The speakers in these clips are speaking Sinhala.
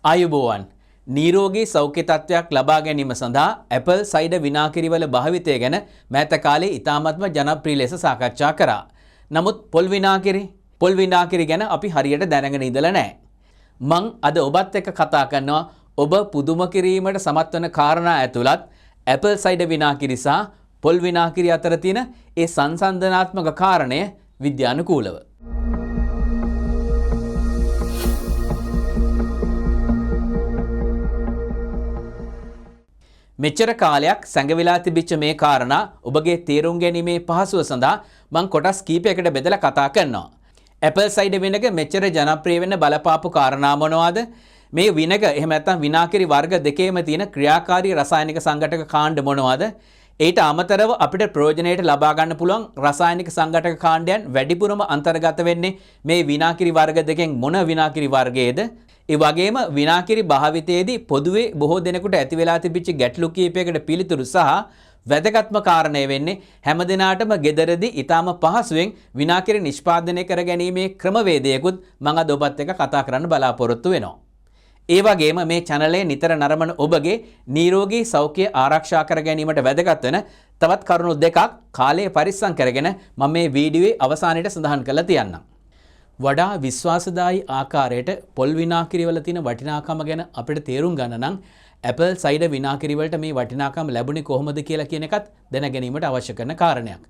ආයුබෝවන් නිරෝගී සෞඛ්‍ය තත්ත්වයක් ලබා ගැනීම සඳහා ඇපල් සයිඩර් විනාකිරිවල භාවිතය ගැන මෑත කාලේ ඉතාමත්ම ජනප්‍රිය ලෙස සාකච්ඡා කරා. නමුත් පොල් විනාකිරි ගැන අපි හරියට දැනගෙන ඉඳලා නැහැ. මං අද ඔබත් එක්ක කතා කරනවා ඔබ පුදුම කිරීමට සමත් වන කාරණා ඇතුළත් ඇපල් සයිඩර් විනාකිරි සහ පොල් විනාකිරි අතර තියෙන ඒ සංසන්දනාත්මක කාරණය විද්‍යානුකූලව. මෙච්චර කාලයක් සැඟවිලා තිබිච්ච මේ කාරණා ඔබගේ තේරුම් ගැනීමේ පහසුව සඳහා මම කොටස් කීපයකට බෙදලා කතා කරනවා. ඇපල් සයිඩර් විනෙගර් මෙච්චර ජනප්‍රිය වෙන්න බලපාපු කාරණා මොනවාද? මේ විනෙගර් එහෙම නැත්නම් විනාකිරි වර්ග දෙකේම තියෙන ක්‍රියාකාරී රසායනික සංඝටක කාණ්ඩ මොනවාද? ඊට අමතරව අපිට ප්‍රයෝජනයට ලබා ගන්න පුළුවන් රසායනික සංඝටක කාණ්ඩයන් වැඩිපුරම අන්තර්ගත වෙන්නේ මේ විනාකිරි වර්ග දෙකෙන් මොන විනාකිරි වර්ගයේද? ඒ වගේම විනාකිරි භාවිතයේදී පොදුවේ බොහෝ දෙනෙකුට ඇති වෙලා තිබිච්ච ගැටලු කීපයකට පිළිතුරු සහ වැදගත්ම කාරණය වෙන්නේ හැමදිනාටම ගෙදරදී ඊටාම පහසුවෙන් විනාකිරි නිෂ්පාදනය කර ගැනීමේ ක්‍රමවේදයකුත් මම අද ඔබත් එක්ක කතා කරන්න බලාපොරොත්තු වෙනවා. ඒ වගේම මේ channel එක නිතර නරඹන ඔබගේ නිරෝගී සෞඛ්‍ය ආරක්ෂා කර ගැනීමට වැදගත් වෙන තවත් කරුණු දෙකක් කාලය පරිස්සම් කරගෙන මම මේ වීඩියෝවේ අවසානයේ සඳහන් කරලා තියන්නම්. වඩා විශ්වාසදායී ආකාරයට පොල් විනාකිරි වල තියෙන වටිනාකම ගැන අපිට තේරුම් ගන්න නම් ඇපල් සයිඩර් විනාකිරි වලට මේ වටිනාකම ලැබුණේ කොහොමද කියලා කියන එකත් දැන ගැනීමට අවශ්‍ය කරන කාරණයක්.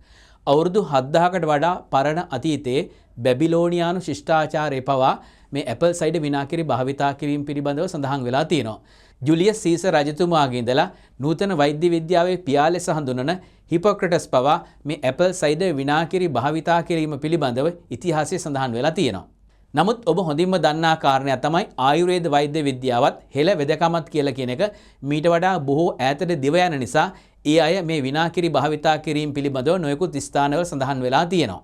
අවුරුදු 7000කට වඩා පරණ අතීතයේ බැබිලෝනියානු ශිෂ්ටාචාරයේ පවා මේ ඇපල් සයිඩර් විනාකිරි භාවිතා කිරීම පිළිබඳව සඳහන් වෙලා තියෙනවා. ජුලියස් සීසර් රජතුමාගේ ඉඳලා නූතන වෛද්‍ය විද්‍යාවේ පියා ලෙස හඳුනන හිපොක්‍රටස් පවා මේ ඇපල් සයිඩර් විනාකිරි භාවිතා කිරීම පිළිබඳව ඉතිහාසයේ සඳහන් වෙලා තියෙනවා. නමුත් ඔබ හොඳින්ම දන්නා කාරණයක් තමයි ආයුර්වේද වෛද්‍ය විද්‍යාවත් හෙළ වෙදකමත් කියලා කියන එක මීට වඩා බොහෝ ඈතට දිව යන නිසා ඒ අය මේ විනාකිරි භාවිතා කිරීම පිළිබඳව නොයෙකුත් ස්ථානවල සඳහන් වෙලා තියෙනවා.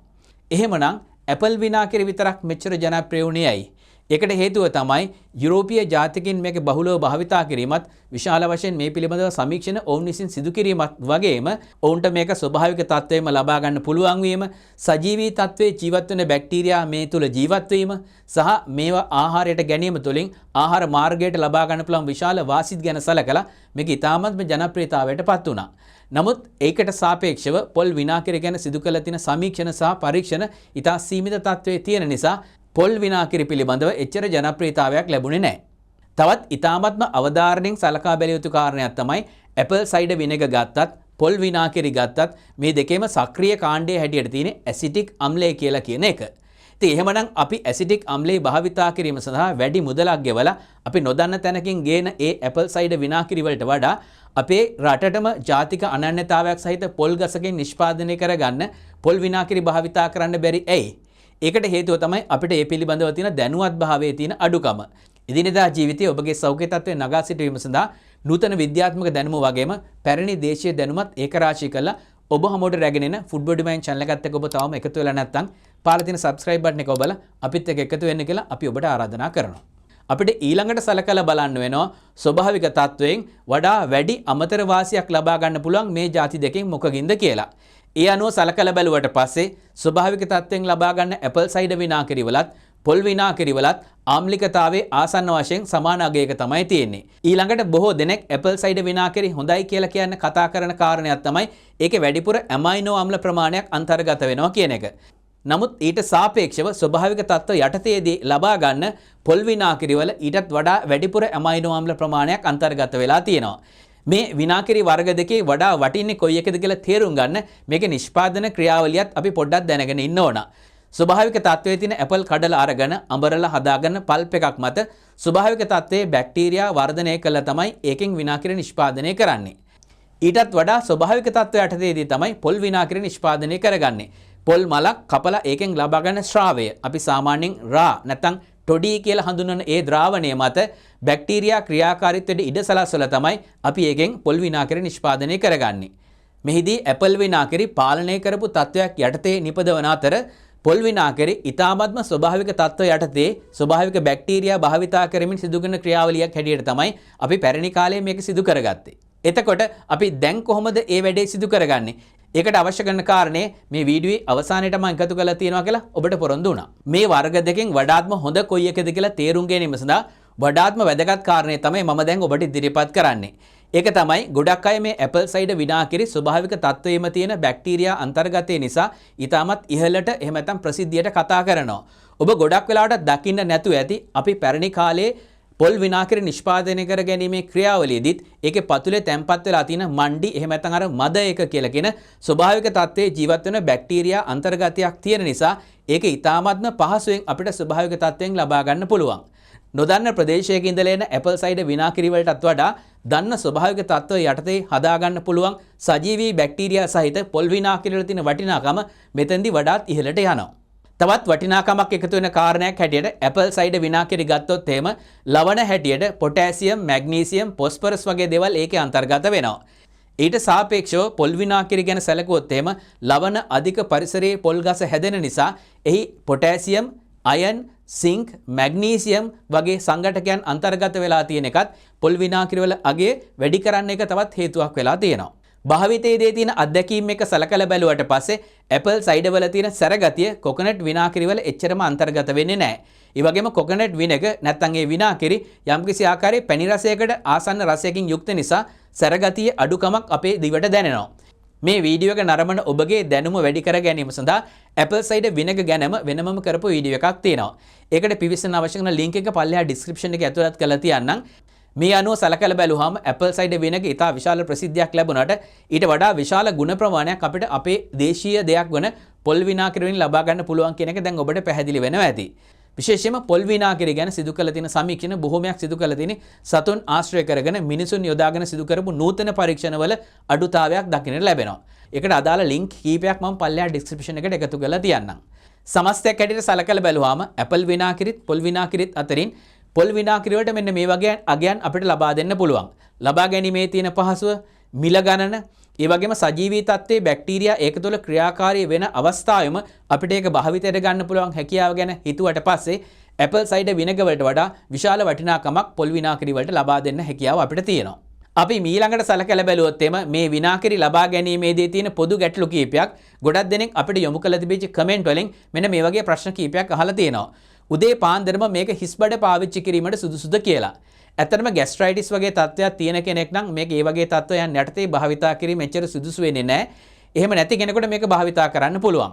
එහෙමනම් ඇපල් විනාකිරි විතරක් මෙච්චර ජනප්‍රිය වුණේ ඇයි? ඒකට හේතුව තමයි යුරෝපීය ජාතිකින් මේක බහුලව භාවිතා කිරීමත් විශාල වශයෙන් මේ පිළිබඳව සමීක්ෂණ ඔවුන් විසින් සිදු කිරීමත් වගේම ඔවුන්ට මේක ස්වභාවික තත්ත්වයෙන්ම ලබා ගන්න පුළුවන් වීම සජීවී තත්ත්වයේ ජීවත් වෙන බැක්ටීරියා මේ තුල ජීවත් වීම සහ මේවා ආහාරයට ගැනීම තුළින් ආහාර මාර්ගයට ලබා ගන්න පුළුවන් විශාල වාසිත් ගැන සලකලා මේක ඉතාමත්ම ජනප්‍රියතාවයට පත් වුණා. නමුත් ඒකට සාපේක්ෂව පොල් විනාකිරි ගැන සිදු කළ තියෙන සමීක්ෂණ සහ පරීක්ෂණ ඉතා සීමිත තත්ත්වයේ තියෙන නිසා පොල් විනාකිරි පිළිබඳව එච්චර ජනප්‍රියතාවයක් ලැබුණේ නැහැ. තවත් ඉතාමත්ම අවධාරණයෙන් සලකා බැලිය යුතු කාරණයක් තමයි ඇපල් සයිඩර් විනෙගර් ගත්තත් පොල් විනාකිරි ගත්තත් මේ දෙකේම සක්‍රීය කාණ්ඩයේ හැටියට තියෙන ඇසිටික් අම්ලය කියලා කියන එක. ඉතින් එහෙමනම් අපි ඇසිටික් අම්ලයේ භාවිතා කිරීම සඳහා වැඩි මුදලක් ගෙවලා අපි නොදන්න තැනකින් ගේන ඒ ඇපල් සයිඩර් විනාකිරි වලට වඩා අපේ රටටම ජාතික අනන්‍යතාවයක් සහිත පොල් ගසකින් නිෂ්පාදනය කරගන්න පොල් විනාකිරි භාවිතා කරන්න බැරි ඇයි? ඒකට හේතුව තමයි අපිට මේ පිළිබඳව තියෙන දැනුවත් භාවයේ තියෙන අඩුකම. එදිනෙදා ජීවිතයේ ඔබගේ සෞඛ්‍ය තත්ත්වය නගා සිටවීම සඳහා නූතන විද්‍යාත්මක දැනුම වගේම පැරණි දේශීය දැනුමත් ඒකරාශී කරලා ඔබ හමුවට රැගෙන එන ෆුඩ්බෝඩ් ඩිමයින් channel එකත් එක්ක ඔබ තවම එකතු වෙලා නැත්නම් පාලා තියෙන subscribe button එක ඔබලා අපිත් එක්ක එකතු වෙන්න කියලා අපි ඔබට ආරාධනා කරනවා. අපිට ඊළඟට සලකලා බලන්න වෙනවා ස්වභාවික තත්ත්වයෙන් වඩා වැඩි අමතර වාසියක් ලබා ගන්න පුළුවන් මේ ಜಾති දෙකෙන් මොකකින්ද කියලා. ඒ අනුව සලකලා බැලුවට පස්සේ ස්වභාවික තත්ත්වයෙන් ලබා ගන්න ඇපල් සයිඩර් විනාකිරි වලත් පොල් විනාකිරි වලත් ආම්ලිකතාවයේ ආසන්න වශයෙන් සමාන අගයක තමයි තියෙන්නේ. ඊළඟට බොහෝ දෙනෙක් ඇපල් සයිඩර් විනාකිරි හොඳයි කියලා කියන්න කතා කරන කාරණයක් තමයි ඒකේ වැඩිපුර ඇමයිනෝ අම්ල ප්‍රමාණයක් අන්තර්ගත වෙනවා කියන එක. නමුත් ඊට සාපේක්ෂව ස්වභාවික තත්ත්ව යටතේදී ලබා ගන්න පොල් විනාකිරි වල ඊටත් වඩා වැඩිපුර ඇමයිනෝ අම්ල ප්‍රමාණයක් අන්තර්ගත වෙලා තියෙනවා. මේ විනාකිරි වර්ග දෙකේ වඩා වටින්නේ කොයි එකද කියලා තේරුම් ගන්න මේකේ නිෂ්පාදන ක්‍රියාවලියත් අපි පොඩ්ඩක් දැනගෙන ඉන්න ඕන. ස්වභාවික තත්ත්වයේ තියෙන ඇපල් කඩලා අරගෙන අඹරලා හදාගන්න පල්ප් එකක් මත ස්වභාවික තත්ත්වයේ බැක්ටීරියා වර්ධනය කළා තමයි ඒකෙන් විනාකිරි නිෂ්පාදනය කරන්නේ. ඊටත් වඩා ස්වභාවික තත්ත්වය යටතේදී තමයි පොල් විනාකිරි නිෂ්පාදනය කරගන්නේ. පොල් මලක් කපලා ඒකෙන් ලබා ගන්න ශ්‍රාවය අපි සාමාන්‍යයෙන් රා නැත්නම් ටොඩි කියලා හඳුන්වන ඒ ද්‍රාවණය මත බැක්ටීරියා ක්‍රියාකාරීත්වයට ඉඩ සලස්වලා තමයි අපි ඒකෙන් පොල් විනාකිරි නිෂ්පාදනය කරගන්නේ. මෙහිදී ඇපල් විනාකිරි පාලනය කරපු තත්වයක් යටතේ නිපදවන අතර පොල් විනාකිරි ඊ타මත්ම ස්වභාවික තත්ත්ව යටතේ ස්වභාවික බැක්ටීරියා භාවිතා කරමින් සිදු කරන ක්‍රියාවලියක් හැටියට තමයි අපි පැරණි කාලයේ මේක සිදු කරගත්තේ. එතකොට අපි දැන් කොහොමද මේ වැඩේ සිදු කරගන්නේ? ඒකට අවශ්‍ය කරන කාරණේ මේ වීඩියෝවේ අවසානයේට මම එකතු කරලා තියෙනවා කියලා ඔබට පොරොන්දු වුණා. මේ වර්ග දෙකෙන් වඩාත්ම හොඳ කොයි එකද කියලා තේරුම් ගැනීම සඳහා වඩාත්ම වැදගත් කාරණේ තමයි මම දැන් ඔබට ඉදිරිපත් කරන්නේ. ඒක තමයි ගොඩක් අය මේ ඇපල් සයිඩර් විනාකිරි ස්වභාවික තත්වයේම තියෙන බැක්ටීරියා අන්තර්ගතය නිසා ඊටමත් ඉහළට එහෙම නැත්නම් ප්‍රසිද්ධියට කතා කරනවා. ඔබ ගොඩක් වෙලාවට දකින්න නැතුව ඇති අපි පැරණි කාලේ පොල් විනාකිරි නිෂ්පාදනය කර ගැනීමේ ක්‍රියාවලියේදීත් ඒකේ පතුලේ තැම්පත් වෙලා තියෙන මණ්ඩි එහෙම නැත්නම් අර මද එක කියලා කියන ස්වභාවික තත්ත්වයේ ජීවත් වෙන බැක්ටීරියා අන්තර්ගතයක් තියෙන නිසා ඒක ඊටාත්ම පහසුවෙන් අපිට ස්වභාවික තත්ත්වයෙන් ලබා ගන්න පුළුවන්. නොදන්න ප්‍රදේශයක ඉඳලා එන ඇපල් සයිඩර් විනාකිරි වලටත් වඩා දන්න ස්වභාවික තත්ත්ව යටතේ හදා ගන්න පුළුවන් සජීවී බැක්ටීරියා සහිත පොල් විනාකිරි වල තියෙන වටිනාකම මෙතෙන්දී වඩාත් ඉහළට යනවා. තවත් වටිනාකමක් එකතු වෙන කාරණයක් හැටියට ඇපල් සයිඩර් විනාකිරි ගත්තොත් එහෙම ලවණ හැටියට පොටෑසියම්, මැග්නීසියම්, ෆොස්ෆරස් වගේ දේවල් ඒකේ අන්තර්ගත වෙනවා. ඊට සාපේක්ෂව පොල් විනාකිරි ගැන සැලකුවොත් එහෙම ලවණ අධික පරිසරයේ පොල් ගස හැදෙන නිසා එහි පොටෑසියම්, අයන්, සිංක්, මැග්නීසියම් වගේ සංඝටකයන් අන්තර්ගත වෙලා තියෙන එකත් පොල් විනාකිරි වල අගය වැඩි කරන්න එක තවත් හේතුවක් වෙලා තියෙනවා. භාවිතයේදී තියෙන අත්දැකීම් එක සලකලා බැලුවට පස්සේ ඇපල් සයිඩර් වල තියෙන සැරගතිය කොකනට් විනාකිරි වල එච්චරම අන්තර්ගත වෙන්නේ නැහැ. ඒ වගේම කොකනට් විනෙගර් නැත්නම් ඒ විනාකිරි යම්කිසි ආකාරයේ පැණි රසයකට ආසන්න රසයකින් යුක්ත නිසා සැරගතියේ අඩුකමක් අපේ දිවට දැනෙනවා. මේ වීඩියෝ එක නරඹන ඔබගේ දැනුම වැඩි කර ගැනීම සඳහා ඇපල් සයිඩර් විනෙගර් ගැනම වෙනමම කරපු වීඩියෝ එකක් තියෙනවා. ඒකට පිවිසෙන්න අවශ්‍ය කරන ලින්ක් එක පල්ලෙහා ඩිස්ක්‍රිප්ෂන් එකේ ඇතුළත් කරලා තියන්නම්. මේ අනුව සලකලා බැලුවාම ඇපල් සයිඩර් විනෙගර් ඉතා විශාල ප්‍රසිද්ධියක් ලැබුණාට ඊට වඩා විශාල ගුණ ප්‍රමාණයක් අපිට අපේ දේශීය දෙයක් වන පොල් විනාකිරි වලින් ලබා ගන්න පුළුවන් කියන එක දැන් ඔබට පැහැදිලි වෙනවා ඇති. විශේෂයෙන්ම පොල් විනාකිරි ගැන සිදු කළ තියෙන සමීක්ෂණ බොහෝමයක් සිදු කළ තියෙන සතුන් ආශ්‍රය කරගෙන මිනිසුන් යොදාගෙන සිදු කරපු නූතන පරීක්ෂණවල අඩුතාවයක් දකින්න ලැබෙනවා. ඒකට අදාළ ලින්ක් කීපයක් මම පල්ලෙහා ඩිස්ක්‍රිප්ෂන් එකට එකතු කරලා තියන්නම්. සමස්තයක් හැටියට සලකලා බැලුවාම ඇපල් විනාකිරිත් පොල් විනාකිරිත් අතරින් පොල් විනාකිරි වලට මෙන්න මේ වගේ අගයන් අපිට ලබා දෙන්න පුළුවන්. ලබා ගැනීමේ තියෙන පහසුව, මිල ගණන, ඒ වගේම සජීවී තත්ත්වයේ බැක්ටීරියා ඒක තුළ ක්‍රියාකාරී වෙන අවස්ථාවෙම අපිට ඒක භාවිතයට ගන්න පුළුවන් හැකියාව ගැන හිතුවට පස්සේ ඇපල් සයිඩර් විනෙගර් වලට වඩා විශාල වටිනාකමක් පොල් විනාකිරි වලට ලබා දෙන්න හැකියාව අපිට තියෙනවා. අපි ඊළඟට සලකලා බැලුවොත් එම මේ විනාකිරි ලබා ගැනීමේදී තියෙන පොදු ගැටලු කීපයක් ගොඩක් දෙනෙක් අපිට යොමු කළ තිබිච්ච කමෙන්ට් වලින් මෙන්න මේ වගේ ප්‍රශ්න කීපයක් අහලා තියෙනවා. උදේ පාන්දරම මේක හිස්බඩ පාවිච්චි කිරීමට සුදුසුද කියලා. ඇත්තටම ગેස්ට්‍රයිටිස් වගේ තත්ත්වයක් තියෙන කෙනෙක් නම් මේක ඒ වගේ තත්ත්වයන් යටතේ භාවිතා කිරීම එච්චර සුදුසු වෙන්නේ නැහැ. එහෙම නැති කෙනෙකුට මේක භාවිතා කරන්න පුළුවන්.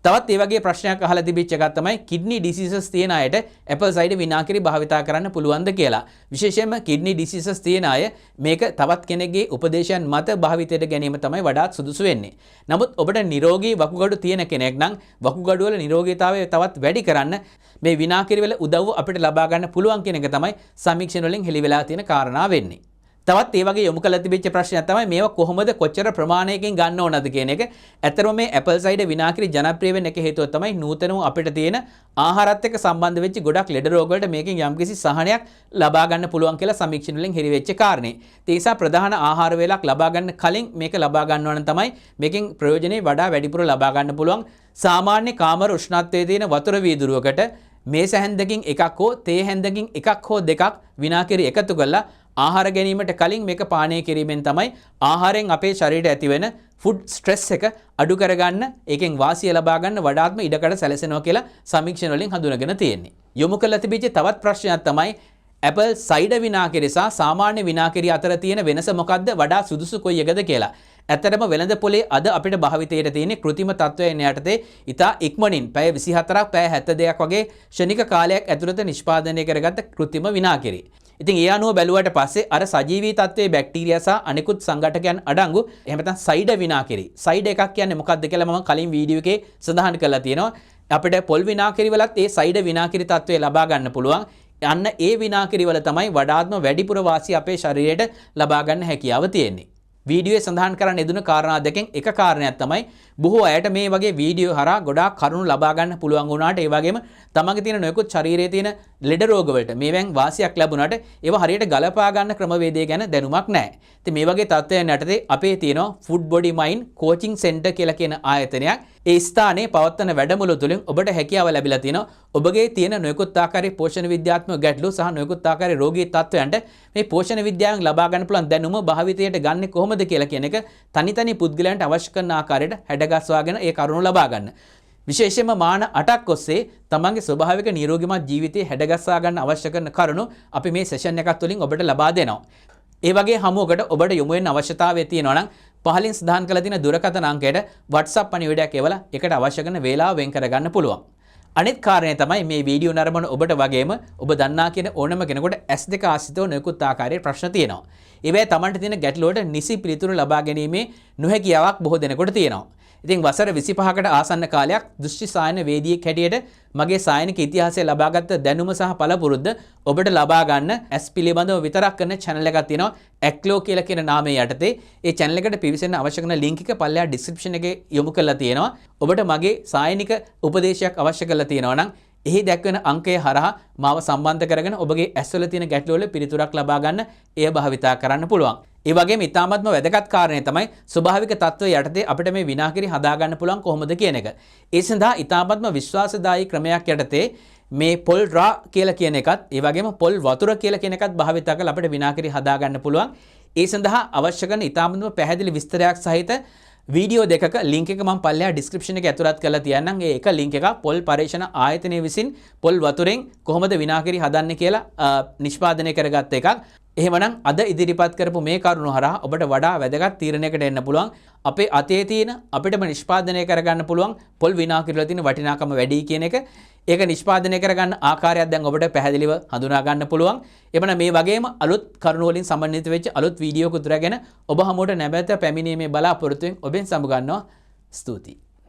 තවත් ඒ වගේ ප්‍රශ්නයක් අහලා තිබිච්ච එකක් තමයි කිඩ්නි ඩිසීසස් තියෙන අයට ඇපල් සයිඩර් විනාකිරි භාවිතා කරන්න පුළුවන්ද කියලා. විශේෂයෙන්ම කිඩ්නි ඩිසීසස් තියෙන අය මේක තවත් කෙනෙක්ගේ උපදේශයන් මත භාවිතයට ගැනීම තමයි වඩාත් සුදුසු වෙන්නේ. නමුත් ඔබට නිරෝගී වකුගඩු තියෙන කෙනෙක් නම් වකුගඩු වල නිරෝගීතාවය තවත් වැඩි කරන්න මේ විනාකිරි වල උදව්ව අපිට ලබා ගන්න පුළුවන් කියන එක තමයි සමීක්ෂණ වලින් හෙළි වෙලා තියෙන කාරණා වෙන්නේ. තවත් ඒ වගේ යොමු කළ තිබිච්ච ප්‍රශ්නයක් තමයි මේවා කොහොමද කොච්චර ප්‍රමාණයකින් ගන්න ඕනද කියන එක. ඇත්තටම මේ ඇපල් සයිඩර් විනාකිරි ජනප්‍රිය වෙන්න එක හේතුව තමයි නූතනව අපිට තියෙන ආහාරات එක්ක සම්බන්ධ වෙච්ච ගොඩක් ලෙඩ රෝග වලට මේකෙන් යම්කිසි සහනයක් ලබා ගන්න පුළුවන් කියලා සමීක්ෂණ වලින් හෙළි වෙච්ච කාරණේ. ඒ නිසා ප්‍රධාන ආහාර වේලක් ලබා ගන්න කලින් මේක ලබා ගන්නවා නම් තමයි මේකෙන් ප්‍රයෝජනෙ වඩා වැඩිපුර ලබා ගන්න පුළුවන්. සාමාන්‍ය කාමර උෂ්ණත්වයේ තියෙන වතුර වීදුරුවකට මේස හැන්දකින් එකක් හෝ තේ හැන්දකින් එකක් හෝ දෙකක් විනාකිරි එකතු කරලා ආහාර ගැනීමට කලින් මේක පානය කිරීමෙන් තමයි ආහාරයෙන් අපේ ශරීරයට ඇතිවෙන ෆුඩ් ස්ට්‍රෙස් එක අඩු කරගන්න, ඒකෙන් වාසිය ලබා ගන්න වඩාත්ම ඉඩකඩ සැලසෙනවා කියලා සමීක්ෂණ වලින් හඳුනගෙන තියෙන්නේ. යොමු කළ තිබිච්ච තවත් ප්‍රශ්නයක් තමයි ඇපල් සයිඩර් විනාකිරි සහ සාමාන්‍ය විනාකිරි අතර තියෙන වෙනස මොකක්ද, වඩා සුදුසු කොයි එකද කියලා. ඇත්තටම වෙළඳ පොලේ අද අපිට භාවිතයට තියෙන કૃතිම තත්වයන් යටතේ ඉතා ඉක්මනින් පැය 24ක් පැය 72ක් වගේ ක්ෂණික කාලයක් ඇතුළත නිෂ්පාදනය කරගත්ත કૃතිම විනාකිරි. ඉතින් ඒ අනුව බැලුවට පස්සේ අර සජීවී තත්වයේ බැක්ටීරියා සහ අනිකුත් සංඝටකයන් අඩංගු එහෙම නැත්නම් සයිඩර් විනාකිරි. සයිඩර් එකක් කියන්නේ මොකක්ද කියලා මම කලින් වීඩියෝ එකේ සඳහන් කරලා තියෙනවා. අපිට පොල් විනාකිරි වලත් ඒ සයිඩර් විනාකිරි තත්වය ලබා ගන්න පුළුවන්. අන්න ඒ විනාකිරි වල තමයි වඩාත්ම වැඩිපුර වාසිය අපේ ශරීරයට ලබා ගන්න හැකියාව තියෙන්නේ. වීඩියෝයේ සඳහන් කරන්න යෙදුණු කාරණා දෙකෙන් එක කාරණයක් තමයි බොහෝ අයට මේ වගේ වීඩියෝ හරහා ගොඩාක් කරුණු ලබා ගන්න පුළුවන් වුණාට ඒ වගේම තමන්ගේ තියෙන නොයෙකුත් ශරීරයේ තියෙන ලෙඩ රෝග වලට මේවෙන් වාසියක් ලැබුණාට ඒව හරියට ගලපා ගන්න ක්‍රමවේදය ගැන දැනුමක් නැහැ. ඉතින් මේ වගේ තත්ත්වයන් යටතේ අපේ තියෙනවා ෆුඩ් බොඩි මයින්ඩ් කෝචින් සෙන්ටර් කියලා කියන ආයතනයක්. ඒ ස්ථානයේ පවත්වන වැඩමුළු තුලින් ඔබට හැකියාව ලැබිලා තියෙනවා ඔබගේ තියෙන නොයෙකුත් ආකාරයේ පෝෂණ විද්‍යාත්මක ගැටලු සහ නොයෙකුත් ආකාරයේ රෝගී තත්ත්වයන්ට මේ පෝෂණ විද්‍යාවෙන් ලබා ගන්න පුළුවන් දැනුම භාවිතයට ගන්න කොහොමද කියලා කියන එක තනි තනි පුද්ගලයන්ට අවශ්‍ය කරන ආකාරයට හැඩගස්වාගෙන ඒ කරුණු ලබා ගන්න. විශේෂයෙන්ම මාන 8ක් ඔස්සේ තමන්ගේ ස්වභාවික නිරෝගීමත් ජීවිතය හැඩගස්සා ගන්න අවශ්‍ය කරන කරුණු අපි මේ සෙෂන් එකක් තුලින් ඔබට ලබා දෙනවා. ඒ වගේ හමුවකට ඔබට යොමු වෙන්න අවශ්‍යතාවය තියෙනවා නම් පහලින් සඳහන් කරලා තියෙන දුරකථන අංකයට WhatsApp පණිවිඩයක් එවලා ඒකට අවශ්‍ය කරන වේලාව වෙන් කරගන්න පුළුවන්. අනිත් කාරණය තමයි මේ වීඩියෝ නරඹන ඔබට වගේම ඔබ දන්නා කියන ඕනම කෙනෙකුට S2 ආශ්‍රිතව නොයෙකුත් ආකාරයේ ප්‍රශ්න තියෙනවා. ඒවැයි Tamanට තියෙන ගැටලුවට නිසි පිළිතුරු ලබා ගැනීමේ නොහැකියාවක් බොහෝ දෙනෙකුට තියෙනවා. ඉතින් වසර 25කට ආසන්න කාලයක් දෘෂ්ටි සායන වේදිකයෙක් හැටියට මගේ සායනික ඉතිහාසය ලබාගත් දැනුම සහ පළපුරුද්ද ඔබට ලබා ගන්න S පිළිබඳව විතරක් කරන channel එකක් තියෙනවා ඇක්ලෝ කියලා කියන නාමය යටතේ. ඒ channel එකට පිවිසෙන්න අවශ්‍ය කරන link එක පල්ලෙහා description එකේ යොමු කරලා තියෙනවා. ඔබට මගේ සායනික උපදේශයක් අවශ්‍ය කරලා තියෙනවා නම් එහි දැක්වෙන අංකය හරහා මාව සම්බන්ධ කරගෙන ඔබගේ S වල තියෙන ගැටලු වල පිළිතුරක් ලබා ගන්න එය භාවිතා කරන්න පුළුවන්. ඒ වගේම ඉතාමත්ම වැදගත් කාරණය තමයි ස්වභාවික තත්ත්වය යටතේ අපිට මේ විනාකිරි හදා ගන්න පුළුවන් කොහොමද කියන එක. ඒ සඳහා ඉතාමත්ම විශ්වාසදායී ක්‍රමයක් යටතේ මේ පොල් රා කියලා කියන එකත් ඒ වගේම පොල් වතුර කියලා කියන එකත් භාවිතා කරලා අපිට විනාකිරි හදා ගන්න පුළුවන්. ඒ සඳහා අවශ්‍ය කරන ඉතාමත්ම පැහැදිලි විස්තරයක් සහිත වීඩියෝ දෙකක ලින්ක් එක මම පල්ලෙහා description එකේ ඇතුළත් කරලා තියන්නම්. ඒ එක ලින්ක් එක පොල් පරීක්ෂණ ආයතනය විසින් පොල් වතුරෙන් කොහොමද විනාකිරි හදන්නේ කියලා නිෂ්පාදනය කරගත්ත එකක්. එහෙමනම් අද ඉදිරිපත් කරපු මේ කරුණු හරහා ඔබට වඩා වැදගත් තීරණයකට එන්න පුළුවන්. අපේ අතේ තියෙන අපිටම නිෂ්පාදනය කරගන්න පුළුවන් පොල් විනාකිරි වල තියෙන වටිනාකම වැඩි කියන එක. ඒක නිෂ්පාදනය කරගන්න ආකාරයක් දැන් ඔබට පැහැදිලිව හඳුනා ගන්න පුළුවන්. එබැවින් මේ වගේම අලුත් කරුණු වලින් සමන්විත වෙච්ච අලුත් වීඩියෝ කුතුරගෙන ඔබ හමුවට නැවත පැමිණීමේ බලාපොරොත්තුවෙන් ඔබෙන් සමුගන්නවා. ස්තුතියි.